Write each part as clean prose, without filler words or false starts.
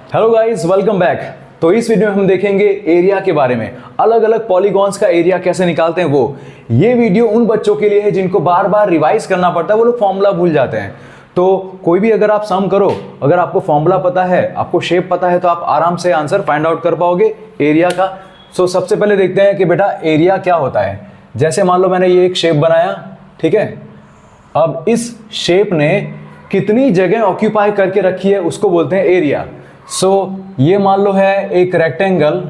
Hello guys, welcome back. तो इस video में हम देखेंगे एरिया के बारे में, अलग अलग पॉलीगॉन्स का एरिया कैसे निकालते हैं वो। ये वीडियो उन बच्चों के लिए है जिनको बार बार रिवाइज करना पड़ता है, वो लोग फॉर्मूला भूल जाते हैं। तो कोई भी अगर आप सम करो, अगर आपको फॉर्मूला पता है, आपको शेप पता है, तो आप आराम से आंसर फाइंड आउट कर पाओगे एरिया का। सो सबसे पहले देखते हैं कि बेटा एरिया क्या होता है। जैसे मान लो मैंने ये एक शेप बनाया, ठीक है। अब इस शेप ने कितनी जगह ऑक्यूपाई करके रखी है उसको बोलते हैं एरिया। सो ये मान लो है एक रेक्टेंगल,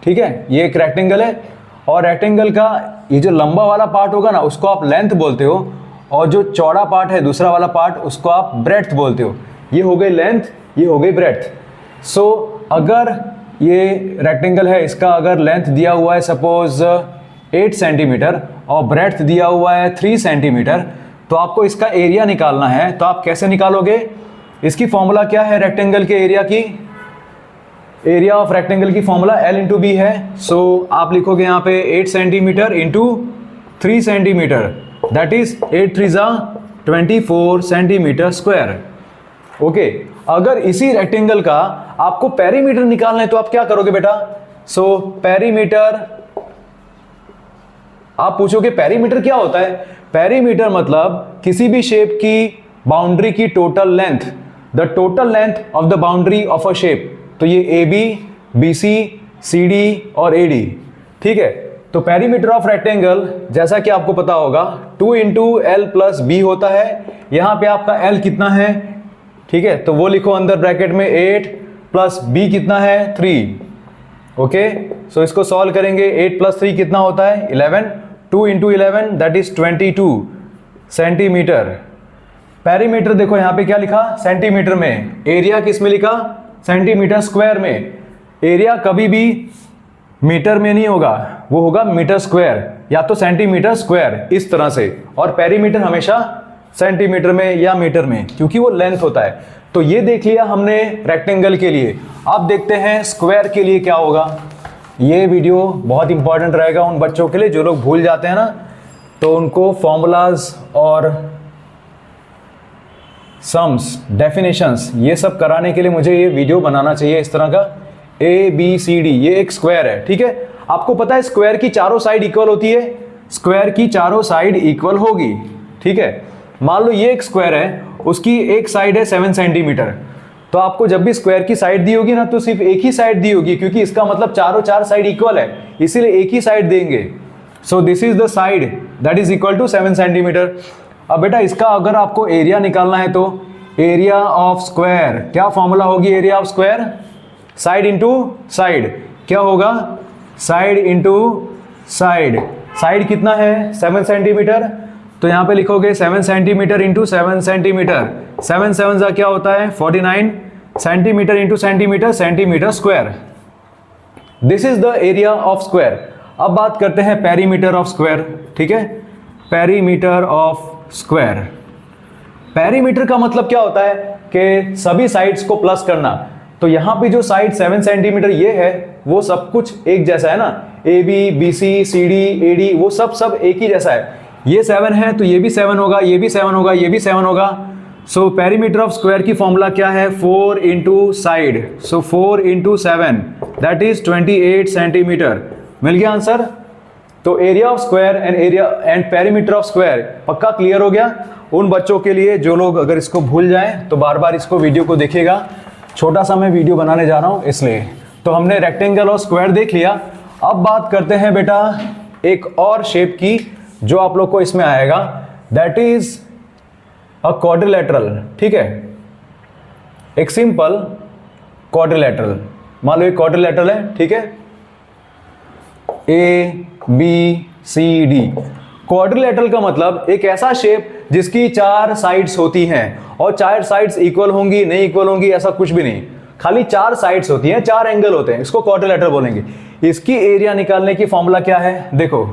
ठीक है, ये एक रेक्टेंगल है और रेक्टेंगल का ये जो लंबा वाला पार्ट होगा ना उसको आप लेंथ बोलते हो, और जो चौड़ा पार्ट है दूसरा वाला पार्ट उसको आप ब्रेड्थ बोलते हो। ये हो गई लेंथ, ये हो गई ब्रेड्थ। सो अगर ये रेक्टेंगल है, इसका अगर लेंथ दिया हुआ है सपोज 8 सेंटीमीटर और ब्रेड्थ दिया हुआ है 3 सेंटीमीटर, तो आपको इसका एरिया निकालना है। तो आप कैसे निकालोगे? इसकी फॉर्मूला क्या है रेक्टेंगल के एरिया की? एरिया ऑफ रेक्टेंगल की फॉर्मूला L इंटू बी है। सो आप लिखोगे यहाँ पे 8 centimetre into 3 centimetre, that is 8 3 जा 24 सेंटीमीटर स्क्वायर। ओके, अगर इसी रेक्टेंगल का आपको पेरीमीटर निकालना है तो आप क्या करोगे बेटा? सो पेरीमीटर, आप पूछोगे पेरीमीटर क्या होता है? पेरीमीटर मतलब किसी भी शेप की बाउंड्री की total length, the total length of the boundary of a shape. तो ये A B, B C, C D और ए डी, ठीक है। तो पेरीमीटर ऑफ रेक्टेंगल जैसा कि आपको पता होगा 2 इंटू एल प्लस बी होता है। यहां पे आपका एल कितना है, ठीक है, तो वो लिखो अंदर ब्रैकेट में 8 प्लस बी कितना है 3। ओके, सो इसको सॉल्व करेंगे। 8 प्लस 3 कितना होता है 11, 2 into 11 that is 22 centimetre. Perimeter देखो यहाँ पे क्या लिखा सेंटीमीटर में, एरिया किस में लिखा सेंटीमीटर स्क्वायर में। एरिया कभी भी मीटर में नहीं होगा, वो होगा मीटर स्क्वायर या तो सेंटीमीटर स्क्वायर, इस तरह से। और पेरीमीटर हमेशा सेंटीमीटर में या मीटर में, क्योंकि वो लेंथ होता है। तो ये देख लिया हमने रेक्टेंगल के लिए। अब देखते हैं स्क्वायर के लिए क्या होगा। ये वीडियो बहुत इंपॉर्टेंट रहेगा उन बच्चों के लिए जो लोग भूल जाते हैं ना, तो उनको फॉर्मूलाज और सम्स, डेफिनेशंस, ये सब कराने के लिए मुझे ये वीडियो बनाना चाहिए इस तरह का। ए बी सी डी, ये एक स्क्वायर है, ठीक है। आपको पता है स्क्वायर की चारों साइड इक्वल होती है, स्क्वायर की चारों साइड इक्वल होगी, ठीक है। मान लो ये एक स्क्वायर है, उसकी एक साइड है 7 सेंटीमीटर, तो आपको जब भी स्क्वायर की साइड दी होगी ना तो सिर्फ एक ही साइड दी होगी, क्योंकि इसका मतलब चार साइड इक्वल है, इसीलिए एक ही साइड देंगे। So this is the side that is equal to 7 centimetre. अब बेटा इसका अगर आपको एरिया निकालना है तो एरिया ऑफ स्क्वायर, क्या फॉर्मूला होगी area of square? Side into side, क्या होगा? Side into side. साइड कितना है 7 सेंटीमीटर, तो यहां पे लिखोगे 7 सेंटीमीटर इंटू 7 सेंटीमीटर। 7 7 का क्या होता है 49 centimetre into centimetre, centimetre square. This is the area of square. अब बात करते हैं पेरीमीटर ऑफ स्क्वायर, ठीक है। पेरीमीटर ऑफ स्क्वायर, पेरीमीटर का मतलब क्या होता है कि सभी साइड्स को प्लस करना। तो यहां पे जो साइड 7 सेंटीमीटर ये है, वो सब कुछ एक जैसा है ना, A B, B C, C D, A D, वो सब एक ही जैसा है। ये 7 है तो ये भी 7 होगा, ये भी 7 होगा, ये भी 7 होगा। सो पेरीमीटर ऑफ स्क्वायर की फॉर्मूला क्या है 4 into side. So 4 into 7 that is 28 centimetre. मिल गया आंसर। तो area of square and perimeter of square पक्का क्लियर हो गया उन बच्चों के लिए जो लोग अगर इसको भूल जाएं तो बार बार इसको वीडियो को देखिएगा। छोटा सा मैं वीडियो बनाने जा रहा हूं इसलिए। तो हमने रेक्टेंगल और स्क्वायर देख लिया। अब बात करते हैं बेटा एक और शेप की जो आप लोग को इसमें आएगा, दैट इज अ क्वाड्रिलेटरल, ठीक है। एक सिंपल क्वाड्रिलेटरल, मान लो एक क्वाड्रिलेटरल है, ठीक है, A B C D. Quadrilateral का मतलब एक ऐसा शेप जिसकी 4 साइड्स होती हैं, और 4 साइड्स इक्वल होंगी नहीं इक्वल होंगी ऐसा कुछ भी नहीं, खाली 4 साइड्स होती हैं, 4 एंगल होते हैं, इसको क्वाड्रिलेटरल बोलेंगे। इसकी एरिया निकालने की फॉर्मूला क्या है? देखो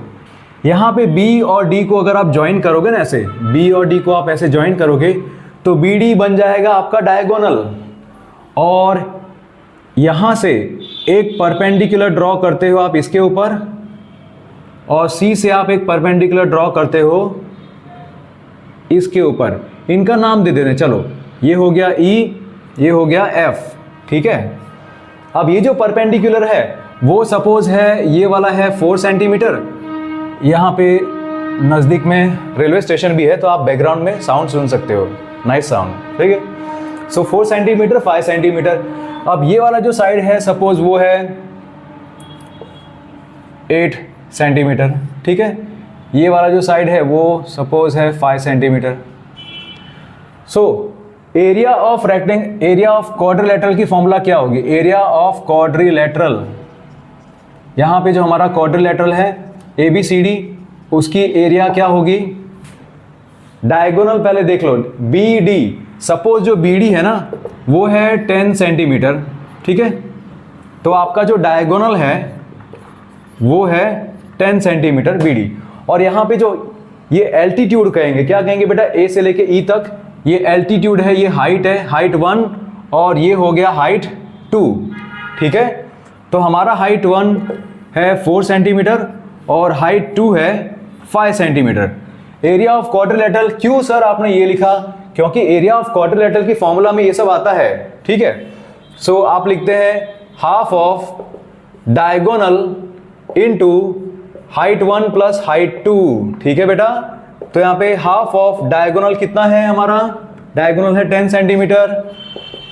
यहां पे बी और डी को अगर आप ज्वाइन करोगे ना, ऐसे बी और डी को आप ऐसे ज्वाइन करोगे तो बी डी बन जाएगा आपका डायगोनल, और यहां से एक परपेंडिकुलर ड्रॉ करते हो आप इसके ऊपर, और सी से आप एक परपेंडिकुलर ड्रॉ करते हो इसके ऊपर। इनका नाम दे देना, चलो ये हो गया ई, ये हो गया एफ, ठीक है। अब ये जो परपेंडिकुलर है वो सपोज है ये वाला है 4 सेंटीमीटर। यहाँ पे नज़दीक में रेलवे स्टेशन भी है तो आप बैकग्राउंड में साउंड सुन सकते हो, नाइस साउंड, ठीक है। सो 4 सेंटीमीटर 5 सेंटीमीटर। अब ये वाला जो साइड है सपोज वो है 8 सेंटीमीटर, ठीक है। ये वाला जो साइड है वो सपोज है 5 centimetre. So area of rectangle, area of quadrilateral की फॉर्मूला क्या होगी? एरिया ऑफ क्वाड्रिलेटरल, यहाँ पे जो हमारा क्वाड्रिलेटरल है ABCD, उसकी एरिया क्या होगी? डायगोनल पहले देख लो, BD, सपोज जो BD है ना वो है 10 सेंटीमीटर, ठीक है। तो आपका जो डायगोनल है वो है 10 सेंटीमीटर BD। और यहाँ पे जो ये एल्टीट्यूड कहेंगे, क्या कहेंगे बेटा? A से लेके E तक ये एल्टीट्यूड है, ये हाइट है, हाइट 1 और ये हो गया हाइट 2, ठीक है। तो हमारा हाइट 1 है 4 सेंटीमीटर और हाइट 2 है 5 सेंटीमीटर। एरिया ऑफ क्वाड्रिलेटरल, क्यों सर आपने ये लिखा? क्योंकि एरिया ऑफ क्वाड्रिलेटरल की फॉर्मूला में ये सब आता है, ठीक है। सो आप लिखते हैं half of diagonal into height 1 plus height 2, ठीक है बेटा। तो यहाँ पे हाफ ऑफ डायगोनल कितना है हमारा? डायगोनल है 10 centimetre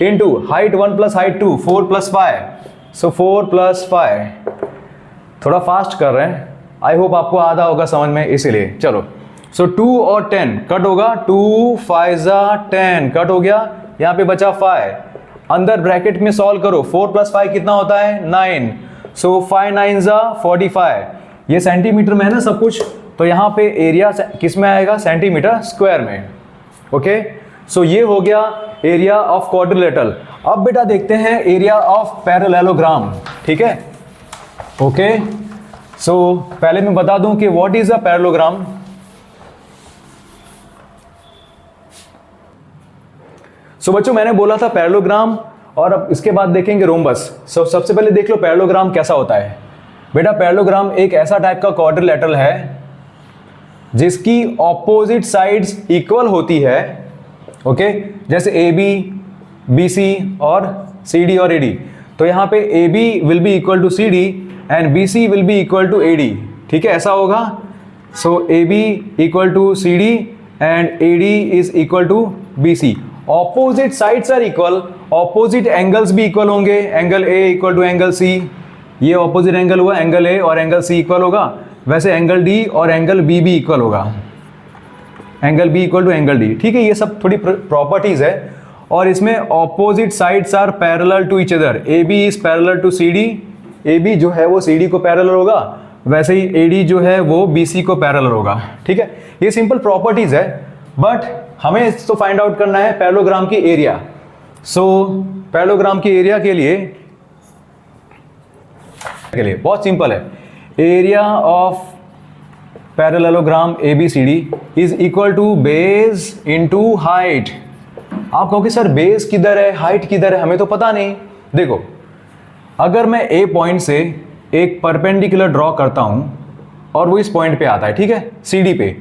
into height 1 plus height 2, 4 plus 5, सो 4 प्लस 5। थोड़ा फास्ट कर रहे हैं, आई होप आपको आधा होगा समझ में, इसीलिए चलो। सो 2 और 10 कट होगा, 2 5 10 कट हो गया, यहाँ पे बचा 5। अंदर ब्रैकेट में सॉल्व करो, 4 प्लस 5 कितना होता है? 9। सो 5 9 45। ये सेंटीमीटर में है ना सब कुछ, तो यहाँ पे एरिया किस में आएगा? सेंटीमीटर स्क्वायर में, ओके। सो ये हो गया एरिया ऑफ क्वाड्रिलेटरल। अब बेटा देखते हैं एरिया ऑफ पैरेललोग्राम, ठीक है, ओके। सो पहले मैं बता दूं कि व्हाट इज अ पैरेललोग्राम। सो बच्चों मैंने बोला था पैरेललोग्राम, और अब इसके बाद देखेंगे रोम्बस। सो सबसे पहले देख लो पैरेललोग्राम कैसा होता है। बेटा पैरेललोग्राम एक ऐसा टाइप का क्वाड्रिलेटरल है जिसकी ऑपोजिट साइड्स इक्वल होती है, ओके। जैसे AB, BC और CD और AD। तो यहाँ पे AB will be equal to CD and BC will be equal to AD, ठीक है, ऐसा होगा। So AB equal to CD and AD is equal to BC। Opposite sides are equal, opposite angles भी equal होंगे। Angle A equal to angle C, ये opposite angle हुआ, angle A और angle C equal होगा। वैसे angle D और angle B भी equal होगा, angle B equal to angle D, ठीक है। ये सब थोड़ी प्रॉपर्टीज है। और इसमें opposite sides are parallel to each other. AB is parallel to CD, AB जो है वो CD को पैरेलल होगा, वैसे ही AD जो है वो BC को पैरेलल होगा, ठीक है। ये सिंपल प्रॉपर्टीज है, बट हमें इसको फाइंड आउट करना है पैरेललोग्राम की एरिया। सो पैरेललोग्राम की एरिया के लिए बहुत सिंपल है। Area of parallelogram ABCD is equal to base into height. आप कहोगे सर बेस किधर है, हाइट किधर है, हमें तो पता नहीं। देखो अगर मैं A पॉइंट से एक परपेंडिकुलर ड्रॉ करता हूं और वो इस पॉइंट पे आता है, ठीक है, CD पे,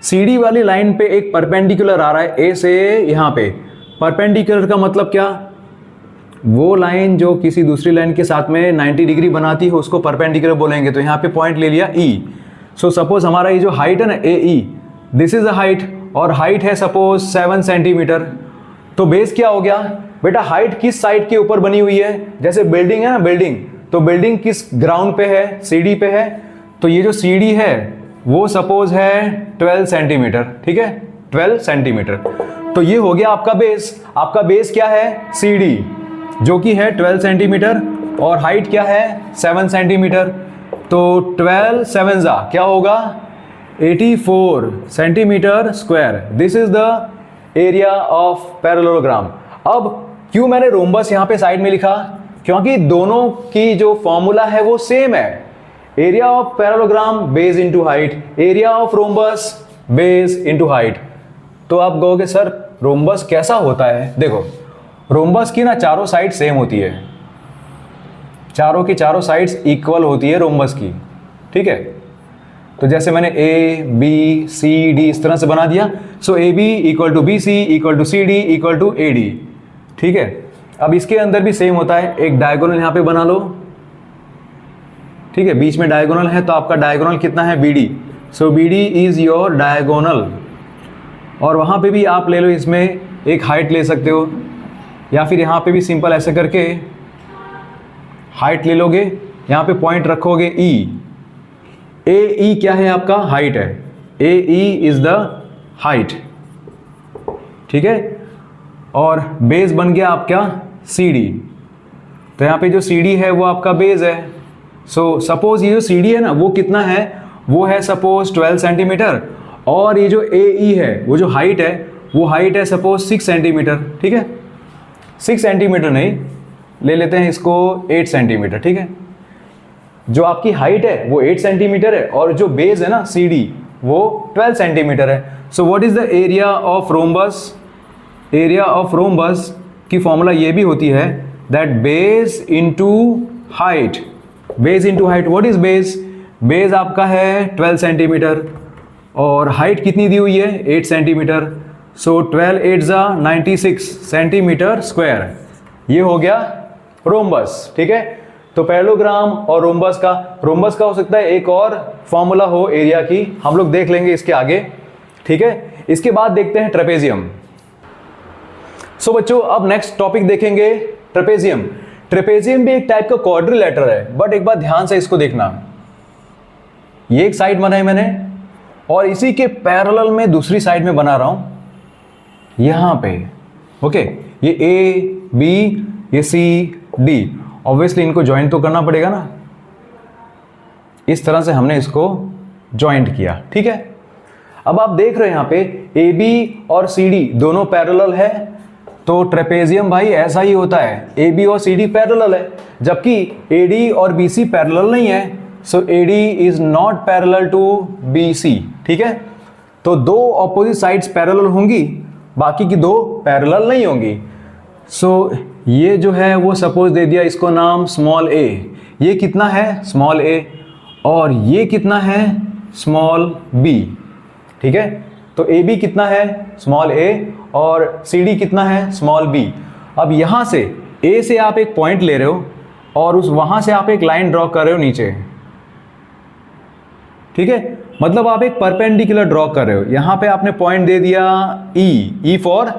CD वाली लाइन पे एक परपेंडिकुलर आ रहा है A से यहाँ पे। परपेंडिकुलर का मतलब क्या? वो लाइन जो किसी दूसरी लाइन के साथ में 90 डिग्री बनाती है उसको परपेंडिकुलर बोलेंगे। तो यहाँ पे पॉइंट ले लिया E। सो सपोज हमारा ये जो हाइट है ना AE, this is a height, और हाइट है सपोज 7 सेंटीमीटर। तो बेस क्या हो गया बेटा? हाइट किस साइड के ऊपर बनी हुई है? जैसे बिल्डिंग है ना, बिल्डिंग, तो बिल्डिंग किस ग्राउंड पे है? CD पे है। तो ये जो CD है वो सपोज है 12 सेंटीमीटर, ठीक है, 12 सेंटीमीटर। तो ये हो गया आपका बेस। आपका बेस क्या है? CD, जो कि है 12 सेंटीमीटर, और हाइट क्या है? 7 सेंटीमीटर। तो 12 7 क्या होगा? 84 centimetre square. This is the area of parallelogram. अब क्यों मैंने रोम्बस यहाँ पे साइड में लिखा? क्योंकि दोनों की जो फॉर्मूला है वो सेम है। Area of parallelogram base into height, area of rhombus base into height. तो आप कहोगे सर रोम्बस कैसा होता है? देखो रोम्बस की ना चारों साइड सेम होती है, चारों की चारों साइड्स इक्वल होती है रोम्बस की, ठीक है। तो जैसे मैंने A B C D इस तरह से बना दिया। So AB equal to BC equal to CD equal to AD, ठीक है। अब इसके अंदर भी सेम होता है, एक डायगोनल यहाँ पे बना लो, ठीक है, बीच में डायगोनल है तो आपका डायगोनल कितना है, BD, so BD is your diagonal. और वहाँ पे भी आप ले लो, इसमें एक हाइट ले सकते हो, या फिर यहाँ पे भी सिंपल ऐसे करके हाइट ले लोगे, यहाँ पे पॉइंट रखोगे AE क्या है आपका, हाइट है, AE इज द हाइट, ठीक है। और बेस बन गया आपका CD, तो यहाँ पे जो CD है वो आपका बेस है। सो सपोज ये जो CD है ना वो कितना है, वो है सपोज 12 सेंटीमीटर, और ये जो AE है वो जो हाइट है वो हाइट है सपोज 6 सेंटीमीटर, ठीक है, 6 सेंटीमीटर नहीं, ले लेते हैं इसको 8 सेंटीमीटर, ठीक है। जो आपकी हाइट है वो 8 सेंटीमीटर है और जो बेस है ना CD वो 12 सेंटीमीटर है। So what is the area of rhombus, area of rhombus की फॉर्मूला ये भी होती है that base into height, base into height, what is base, base आपका है 12 सेंटीमीटर और हाइट कितनी दी हुई है 8 सेंटीमीटर, सो 12 8 जा 96 सेंटीमीटर स्क्वायर, ये हो गया रोम्बस, ठीक है। तो पैरेललोग्राम और रोम्बस का हो सकता है एक और फॉर्मूला हो एरिया की, हम लोग देख लेंगे इसके आगे, ठीक है। इसके बाद देखते हैं ट्रेपेजियम। सो बच्चों अब नेक्स्ट टॉपिक देखेंगे ट्रेपेजियम। ट्रेपेजियम भी एक टाइप का क्वाड्रिलेटरल है, बट एक बार ध्यान से इसको देखना, ये एक साइड बनाई मैंने और इसी के पैरेलल में दूसरी साइड में बना रहा हूं यहां पे, ओके, ये A B ये C D, ऑब्वियसली इनको ज्वाइंट तो करना पड़ेगा ना, इस तरह से हमने इसको ज्वाइंट किया, ठीक है। अब आप देख रहे हैं यहाँ पे AB और CD दोनों पैरेलल है, तो ट्रेपेजियम भाई ऐसा ही होता है, AB और CD पैरेलल है, जबकि AD और BC पैरेलल नहीं है, so AD is not parallel to BC, ठीक है। तो दो ऑपोजिट साइड्स पैरेलल होंगी, बाकी की दो पैरेलल नहीं होंगी। सो ये जो है वो सपोज दे दिया इसको नाम स्मॉल a, ये कितना है स्मॉल a, और ये कितना है स्मॉल b, ठीक है। तो AB कितना है स्मॉल a और CD कितना है स्मॉल b। अब यहाँ से A से आप एक पॉइंट ले रहे हो और उस वहाँ से आप एक लाइन ड्रॉ कर रहे हो नीचे, ठीक है, मतलब आप एक परपेंडिकुलर ड्रॉ कर रहे हो। यहाँ पे आपने पॉइंट दे दिया E फॉर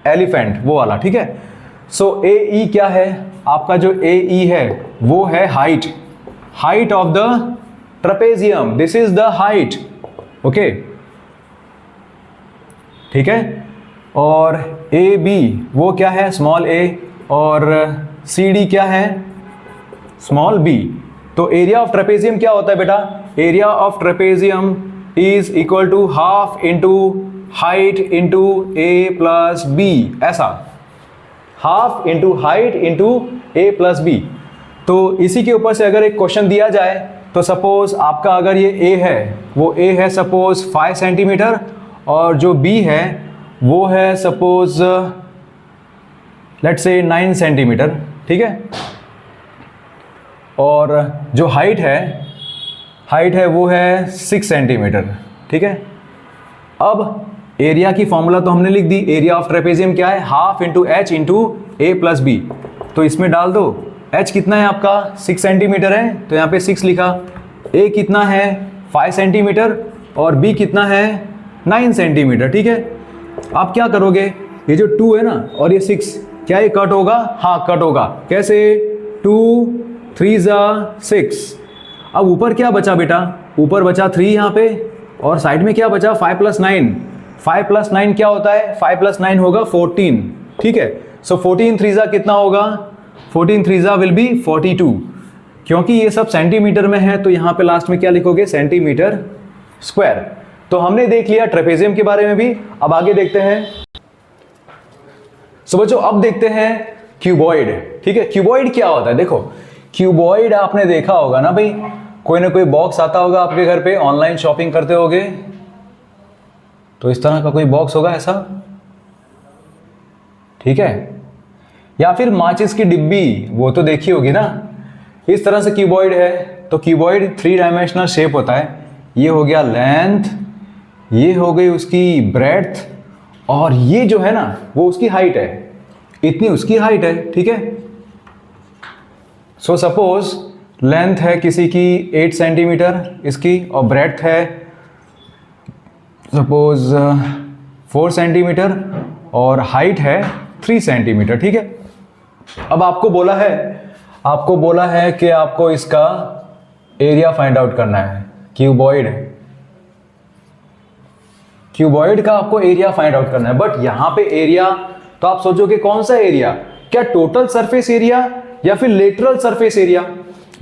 एलिफेंट, वो वाला, ठीक है। सो AE क्या है आपका, जो AE है वो है height, height of the trapezium, this is the height, okay, ठीक है। और AB वो क्या है स्मॉल a और CD क्या है स्मॉल b। तो एरिया ऑफ ट्रेपेजियम क्या होता है बेटा, area of trapezium is equal to half into height into a plus b, ऐसा, half into height into a plus b। तो इसी के ऊपर से अगर एक क्वेश्चन दिया जाए तो सपोज आपका अगर ये a है, वो a है सपोज 5 सेंटीमीटर और जो b है वो है सपोज लेट्स से 9 सेंटीमीटर, ठीक है। और जो हाइट है वो है 6 सेंटीमीटर, ठीक है। अब एरिया की फॉर्मूला तो हमने लिख दी, एरिया ऑफ ट्रेपेजियम क्या है half into h into a plus b। तो इसमें डाल दो, h कितना है आपका 6 सेंटीमीटर है तो यहाँ पे 6 लिखा, a कितना है 5 सेंटीमीटर और b कितना है 9 सेंटीमीटर, ठीक है। आप क्या करोगे, ये जो 2 है ना और ये 6, क्या ये कट होगा, हाँ कट होगा, कैसे, 2 3 जा 6। अब ऊपर क्या बचा बेटा, ऊपर बचा 3 यहाँ पे और साइड में क्या बचा 5 प्लस 9, 5 प्लस 9 क्या होता है, 5 प्लस 9 होगा 14, ठीक है। सो 14 3 जा कितना होगा, 14 3 जा विल बी 42, क्योंकि ये सब सेंटीमीटर में है तो यहाँ पे लास्ट में क्या लिखोगे सेंटीमीटर स्क्वायर। तो हमने देख लिया ट्रेपेजियम के बारे में भी, अब आगे देखते हैं। सो बच्चों अब देखते हैं क्यूबॉइड, ठीक है। क्यूबॉइड क्या होता है, देखो क्यूबॉइड आपने देखा होगा ना भाई, कोई ना कोई बॉक्स आता होगा आपके घर पे, ऑनलाइन शॉपिंग करते होगे तो इस तरह का कोई बॉक्स होगा ऐसा, ठीक है, या फिर माचिस की डिब्बी, वो तो देखी होगी ना, इस तरह से क्यूबॉइड है। तो क्यूबॉइड 3 डायमेंशनल शेप होता है, ये हो गया लेंथ, ये हो गई उसकी ब्रेड्थ और ये जो है ना वो उसकी हाइट है। इतनी उसकी हाइट है, ठीक है। सो सपोज लेंथ है किसी की 8 सेंटीमीटर इसकी, और ब्रेड्थ है सपोज 4 सेंटीमीटर, और हाइट है 3 सेंटीमीटर, ठीक है। अब आपको बोला है कि आपको इसका एरिया फाइंड आउट करना है, क्यूबॉइड का आपको एरिया फाइंड आउट करना है। बट यहां पे एरिया तो आप सोचोगे कौन सा एरिया, क्या टोटल सरफेस एरिया या फिर लेटरल सरफेस एरिया?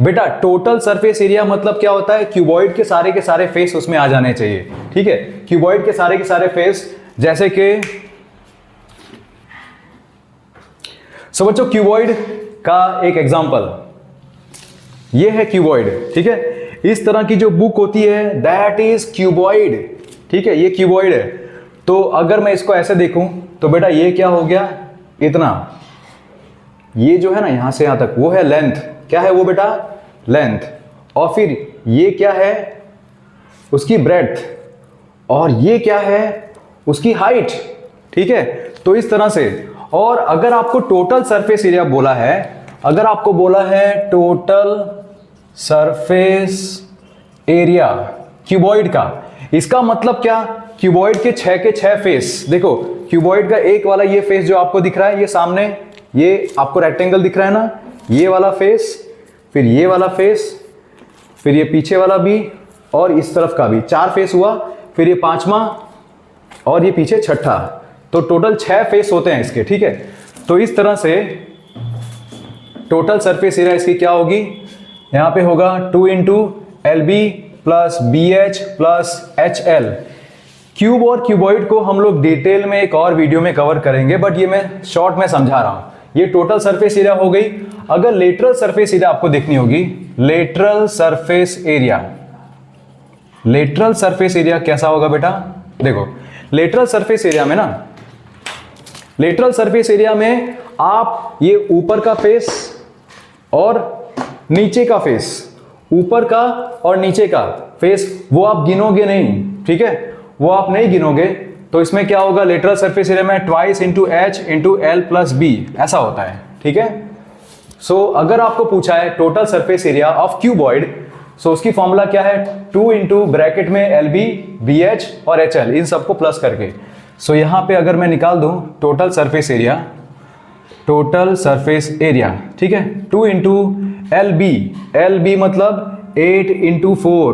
बेटा टोटल सरफेस एरिया मतलब क्या होता है, क्यूबॉइड के सारे फेस उसमें आ जाने चाहिए, ठीक है। क्यूबॉइड के सारे फेस, जैसे कि सो बच्चों क्यूबॉइड का एक एग्जांपल ये है क्यूबॉइड, ठीक है। इस तरह की जो बुक होती है दैट इज क्यूबॉइड, ठीक है। ये क्यूबॉइड है। तो अगर मैं इसको ऐसे देखूं तो बेटा ये क्या हो गया, इतना, ये जो है ना यहां से यहां तक वो है लेंथ, क्या है वो बेटा, लेंथ। और फिर ये क्या है, उसकी ब्रेड्थ, और ये क्या है, उसकी हाइट, ठीक है। तो इस तरह से। और अगर आपको टोटल सरफेस एरिया बोला है, अगर आपको बोला है टोटल सरफेस एरिया क्यूबॉइड का, इसका मतलब क्या, क्यूबॉइड के 6 फेस, देखो क्यूबॉइड का एक वाला ये फेस जो आपको दिख रहा है, ये सामने ये आपको रेक्टेंगल दिख रहा है ना, ये वाला फेस, फिर ये वाला फेस, फिर ये पीछे वाला भी, और इस तरफ का भी, 4 फेस हुआ, फिर ये 5वां, और ये पीछे 6ठा। तो टोटल 6 फेस होते हैं इसके, ठीक है। तो इस तरह से टोटल सरफेस एरिया इसकी क्या होगी, यहां पे होगा 2 into LB plus BH plus HL। Cube और क्यूबॉइड को हम लोग डिटेल में एक और वीडियो में कवर करेंगे, बट ये मैं शॉर्ट में समझा रहा हूं। ये टोटल सरफेस एरिया हो गई। अगर लेटरल सरफेस एरिया आपको देखनी होगी, लेटरल सरफेस एरिया कैसा होगा बेटा, देखो लेटरल सरफेस एरिया में ना, लेटरल सरफेस एरिया में आप ये ऊपर का फेस और नीचे का फेस, ऊपर का और नीचे का फेस वो आप गिनोगे नहीं, ठीक है, वो आप नहीं गिनोगे। तो इसमें क्या होगा, लेटरल सरफेस एरिया में twice into H into L plus B ऐसा होता है, ठीक है। सो अगर आपको पूछा है total surface area of cuboid, so उसकी फॉर्मूला क्या है, 2 इंटू ब्रैकेट में LB BH और HL, इन सबको प्लस करके। सो यहां पे अगर मैं निकाल दूं टोटल सरफेस एरिया, ठीक है, 2 इंटू LB मतलब 8 इंटू 4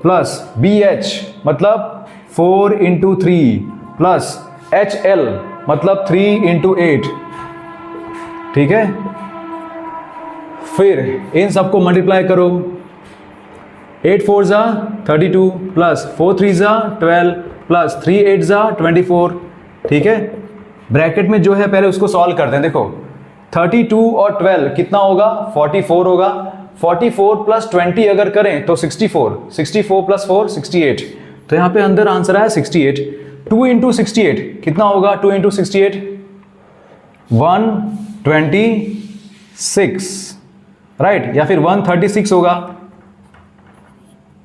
प्लस BH मतलब 4 इंटू 3 प्लस HL मतलब 3 इंटू 8, ठीक है। फिर इन सबको मल्टीप्लाई करो, 8 4 जा 32 प्लस 4 3 जा 12 प्लस 3 8 जा 24, ठीक है। ब्रैकेट में जो है पहले उसको सॉल्व करते हैं। देखो 32 और 12 कितना होगा, 44 होगा। 44 प्लस 20 अगर करें तो 64 प्लस 4 68। तो यहां पे अंदर आंसर आया 68। 2 इंटू 68 कितना होगा, 2 इंटू 68 126, राइट, या फिर 136 होगा,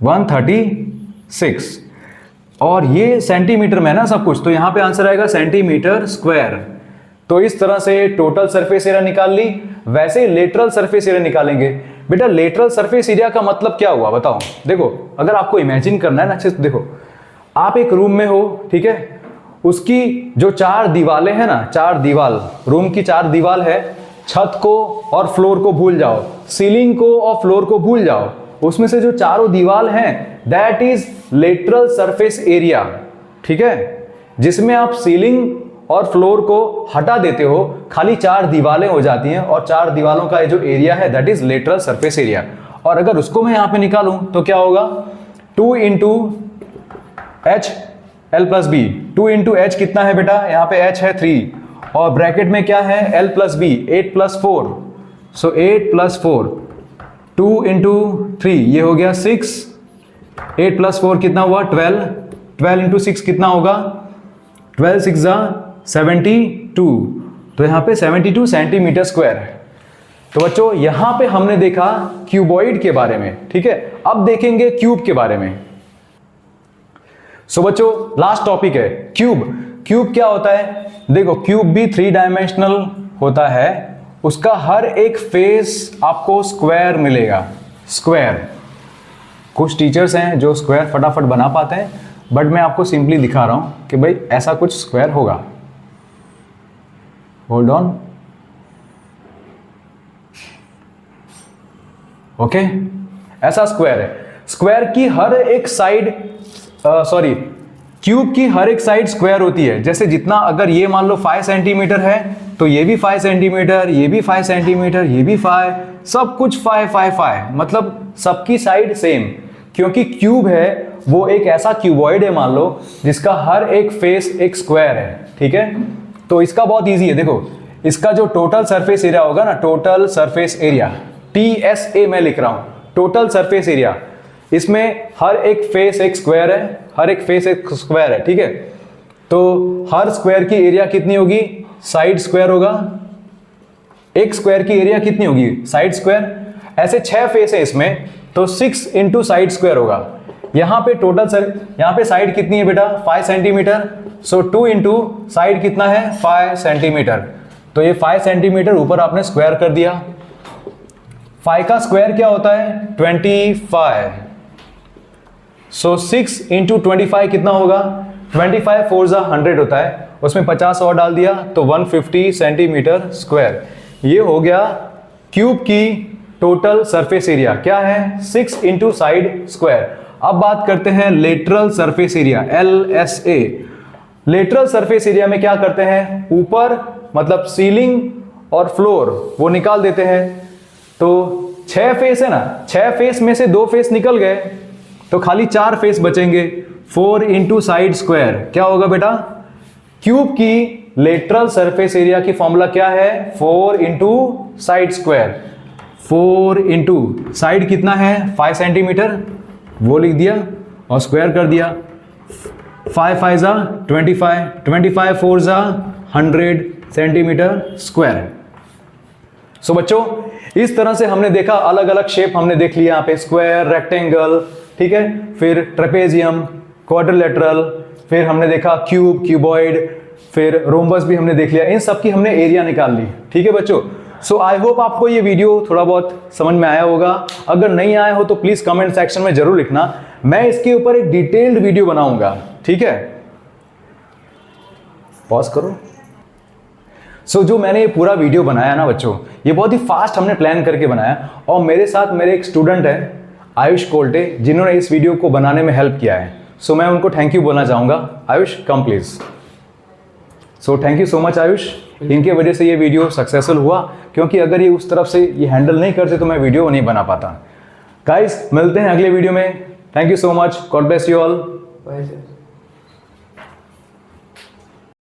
136। और ये सेंटीमीटर में है ना सब कुछ, तो यहां पे आंसर आएगा सेंटीमीटर स्क्वायर। तो इस तरह से टोटल सरफेस एरिया निकाल ली। वैसे लेटरल सरफेस एरिया निकालेंगे। बेटा लेटरल सरफेस एरिया का मतलब क्या हुआ बताओ। देखो अगर आपको इमेजिन करना है ना अच्छे से, देखो आप एक रूम में हो, ठीक है, उसकी जो 4 दीवालें हैं ना, 4 दीवाल, रूम की 4 दीवाल है, छत को और फ्लोर को भूल जाओ, सीलिंग को और फ्लोर को भूल जाओ, उसमें से जो चारों दीवाल हैं that is lateral surface area, ठीक है, जिसमें आप सीलिंग और फ्लोर को हटा देते हो, खाली 4 दीवालें हो जाती हैं, और 4 दीवालों का जो एरिया है that is lateral surface area. और अगर उसको मैं यहां पे निकालूं तो क्या होगा, 2 into H L plus B. 2 into H कितना है बेटा, यहां पे H है 3, और ब्रैकेट में क्या है L प्लस बी, 8 प्लस 4, सो 8 प्लस 4, 2 इंटू 3 ये हो गया 6, 8 प्लस 4 कितना हुआ 12, 12 इंटू 6 कितना होगा, 12 6 जा 72, तो यहां पे 72 सेंटीमीटर स्क्वायर है। तो बच्चों यहां पे हमने देखा क्यूबॉइड के बारे में, ठीक है। अब देखेंगे क्यूब के बारे में। सो बच्चों लास्ट टॉपिक है क्यूब। क्यूब क्या होता है? देखो क्यूब भी 3 डायमेंशनल होता है, उसका हर एक फेस आपको स्क्वायर मिलेगा। स्क्वायर, कुछ टीचर्स हैं जो स्क्वायर फटाफट बना पाते हैं, बट मैं आपको सिंपली दिखा रहा हूं कि भाई ऐसा कुछ स्क्वायर होगा। होल्ड ऑन, ओके, ऐसा स्क्वायर है। स्क्वायर की हर एक साइड क्यूब की हर एक साइड स्क्वायर होती है। जैसे जितना, अगर ये मान लो 5 सेंटीमीटर है तो ये भी 5 सेंटीमीटर, ये भी 5 सेंटीमीटर, ये भी 5, सब कुछ 5 5 5, मतलब सबकी साइड सेम। क्योंकि क्यूब है वो एक ऐसा क्यूबॉइड है मान लो जिसका हर एक फेस एक स्क्वायर है, ठीक है। तो इसका बहुत इजी है, देखो इसका जो टोटल सरफेस एरिया होगा ना, टोटल सरफेस एरिया, TSA मैं लिख रहा हूं, टोटल सरफेस एरिया, इसमें हर एक फेस एक स्क्वायर है, हर एक फेस एक स्क्वायर है, ठीक है। तो हर स्क्वायर की एरिया कितनी होगी? साइड स्क्वायर होगा। एक स्क्वायर की एरिया कितनी होगी? Side square. ऐसे 6 फेस है इसमें, तो 6 इंटू साइड स्क्वायर होगा। यहां पे टोटल यहां पे साइड कितनी है बेटा? 5 सेंटीमीटर, सो 2 इंटू साइड कितना है? 5 सेंटीमीटर। तो ये 5 सेंटीमीटर ऊपर आपने स्क्वायर कर दिया। 5 का स्क्वायर क्या होता है? 25। सो 6 इंटू 25 कितना होगा? 25 4 जा 100 होता है, उसमें 50 और डाल दिया तो 150 सेंटीमीटर स्क्वायर। ये हो गया क्यूब की टोटल सरफेस एरिया। क्या है? 6 इंटू साइड स्क्वायर। अब बात करते हैं lateral surface area, LSA। Lateral surface area में क्या करते हैं? ऊपर मतलब सीलिंग और फ्लोर वो निकाल देते हैं। तो 6 फेस है ना, 6 फेस में से 2 फेस निकल गए तो खाली 4 फेस बचेंगे। 4 इंटू साइड स्क्वायर क्या होगा बेटा? क्यूब की लेटरल सरफेस एरिया की फॉर्मूला क्या है? 4 into side square. 4 into side कितना है? 5 सेंटीमीटर, वो लिख दिया और स्क्वायर कर दिया। 5 5 जा 25, 25 4 जा 100 सेंटीमीटर स्क्वायर। सो बच्चों इस तरह से हमने देखा, अलग अलग शेप हमने देख लिया यहाँ पे, स्क्वायर, रेक्टेंगल, ठीक है, फिर ट्रेपेजियम, क्वाड्रिलेटरल, फिर हमने देखा क्यूब, क्यूबॉइड, फिर रोम्बस भी हमने देख लिया। इन सब की हमने एरिया निकाल ली, ठीक है बच्चों। सो आई होप आपको ये वीडियो थोड़ा बहुत समझ में आया होगा। अगर नहीं आया हो तो प्लीज कमेंट सेक्शन में जरूर लिखना, मैं इसके ऊपर एक डिटेल्ड वीडियो बनाऊंगा, ठीक है। पॉज करो। सो जो मैंने ये पूरा वीडियो बनाया ना बच्चों, ये बहुत ही फास्ट हमने प्लान करके बनाया, और मेरे साथ मेरे एक स्टूडेंट है आयुष कोल्टे, जिन्होंने इस वीडियो को बनाने में हेल्प किया है। सो मैं उनको थैंक यू बोलना चाहूंगा। Ayush come please. So thank you so much Ayush, इनके वजह से ये वीडियो सक्सेसफुल हुआ, क्योंकि अगर ये उस तरफ से ये हैंडल नहीं करते तो मैं वीडियो नहीं बना पाता। गाइस मिलते हैं अगले वीडियो में। Thank you so much, God bless you all.